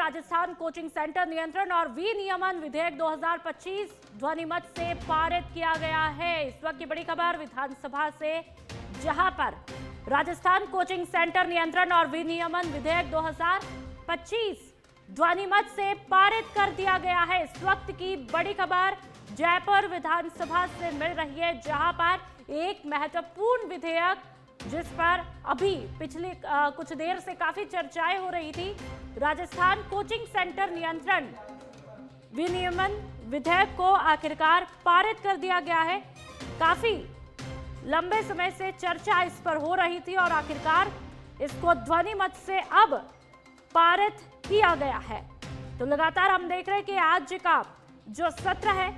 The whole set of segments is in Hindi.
राजस्थान कोचिंग सेंटर नियंत्रण और विनियमन विधेयक 2025 ध्वनिमत से पारित किया गया है। इस वक्त की बड़ी खबर विधानसभा से, जहां पर राजस्थान कोचिंग सेंटर नियंत्रण और विनियमन विधेयक 2025 ध्वनिमत से पारित कर दिया गया है। इस वक्त की बड़ी खबर जयपुर विधानसभा से मिल रही है, जहां पर एक महत्वपूर्ण विधेयक जिस पर अभी पिछले कुछ देर से काफी चर्चाएं हो रही थी, राजस्थान कोचिंग सेंटर नियंत्रण विनियमन विधेयक को आखिरकार पारित कर दिया गया है। काफी लंबे समय से चर्चा इस पर हो रही थी और आखिरकार इसको ध्वनिमत से अब पारित किया गया है। तो लगातार हम देख रहे हैं कि आज का जो सत्र है,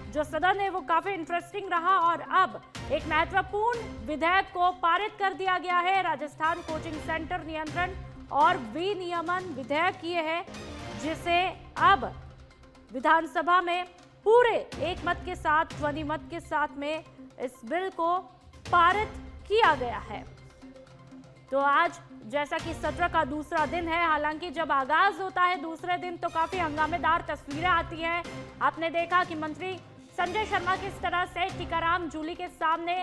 जो सदन है, वो काफी इंटरेस्टिंग रहा और अब एक महत्वपूर्ण विधेयक को पारित कर दिया गया है। राजस्थान कोचिंग सेंटर नियंत्रण और विनियमन विधेयक ये है जिसे अब विधानसभा में पूरे एक मत के साथ, ध्वनिमत के साथ में इस बिल को पारित किया गया है। तो आज जैसा कि सत्र का दूसरा दिन है, हालांकि जब आगाज होता है दूसरे दिन तो काफी हंगामेदार तस्वीरें आती हैं। आपने देखा कि मंत्री संजय शर्मा किस तरह से टीकाराम जूली के सामने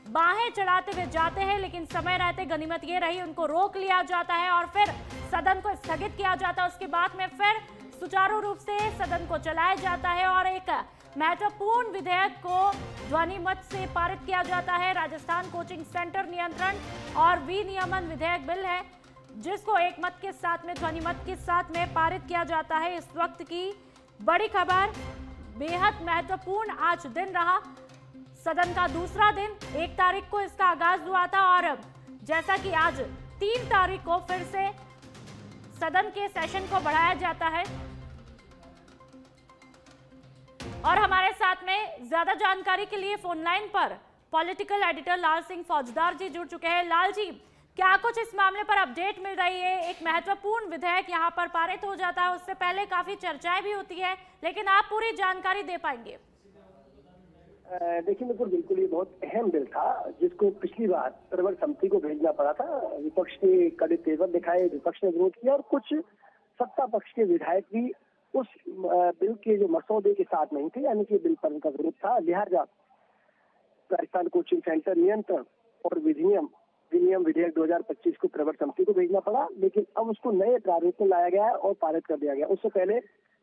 बाहें चढ़ाते हुए जाते हैं, लेकिन समय रहते गनीमत ये रही उनको रोक लिया जाता है और फिर सदन को स्थगित किया जाता है। उसके बाद में फिर सुचारू रूप से सदन को चलाया जाता है और एक महत्वपूर्ण विधेयक को ध्वनिमत से पारित किया जाता है। राजस्थान कोचिंग सेंटर नियंत्रण और विनियमन विधेयक बिल है जिसको एक मत के साथ में, ध्वनिमत के साथ में पारित किया जाता है। इस वक्त की बड़ी खबर, बेहद महत्वपूर्ण आज दिन रहा, सदन का दूसरा दिन। 1 तारीख को इसका आगाज हुआ था और जैसा कि आज 3 तारीख को फिर से सदन के सेशन को बढ़ाया जाता है। और हमारे साथ में ज्यादा जानकारी के लिए फोन लाइन पर पॉलिटिकल एडिटर लाल सिंह फौजदार जी जुड़ चुके हैं। लाल जी, क्या कुछ इस मामले पर अपडेट मिल रही है? एक महत्वपूर्ण विधेयक यहाँ पर पारित हो जाता है, उससे पहले काफी चर्चाएं भी होती है, लेकिन आप पूरी जानकारी दे पाएंगे? देखिए नुपुर, बिल्कुल ये बहुत अहम बिल था जिसको पिछली बार प्रवर समिति को भेजना पड़ा था। विपक्ष ने कड़े तेवर दिखाए, विपक्ष ने विरोध किया और कुछ सत्ता पक्ष के विधायक भी उस बिल के जो मसौदे के साथ नहीं थे, यानी कि बिल पर उनका विरोध था। लिहाजा राजस्थान कोचिंग सेंटर नियंत्रण और विनियम विधेयक 2025 को प्रवर समिति को भेजना पड़ा, लेकिन अब उसको नए प्रारूप में लाया गया है और पारित कर दिया गया। उससे पहले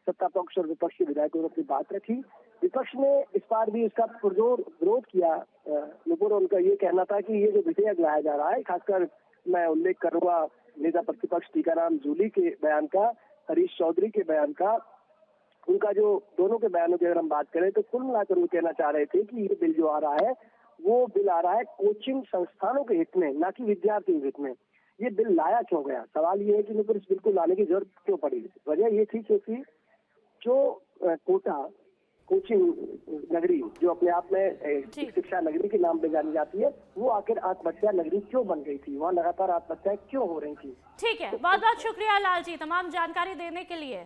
सत्ता पक्ष और विपक्ष के विधायकों ने अपनी बात रखी। विपक्ष ने इस बार भी इसका पुरजोर विरोध किया। नुपुर, उनका ये कहना था कि ये जो विधेयक लाया जा रहा है, खासकर मैं उल्लेख करूंगा नेता प्रतिपक्ष टीकाराम जूली के बयान का, हरीश चौधरी के बयान का, उनका जो दोनों के बयानों की अगर हम बात करें तो कुल मिलाकर वो कहना चाह रहे थे कि ये बिल जो आ रहा है वो बिल आ रहा है कोचिंग संस्थानों के हित में, ना कि विद्यार्थियों के हित में। ये बिल लाया क्यों गया? सवाल ये है कि नुपुर इस बिल को लाने की जरूरत क्यों पड़ी? वजह ये थी क्योंकि जो कोटा कोचिंग नगरी जो अपने आप में शिक्षा नगरी के नाम पे जानी जाती है, वो आखिर आत्महत्या नगरी क्यों बन गई थी? वहाँ लगातार आत्महत्याएं क्यों हो रही थी? ठीक है, बहुत बहुत शुक्रिया लाल जी तमाम जानकारी देने के लिए।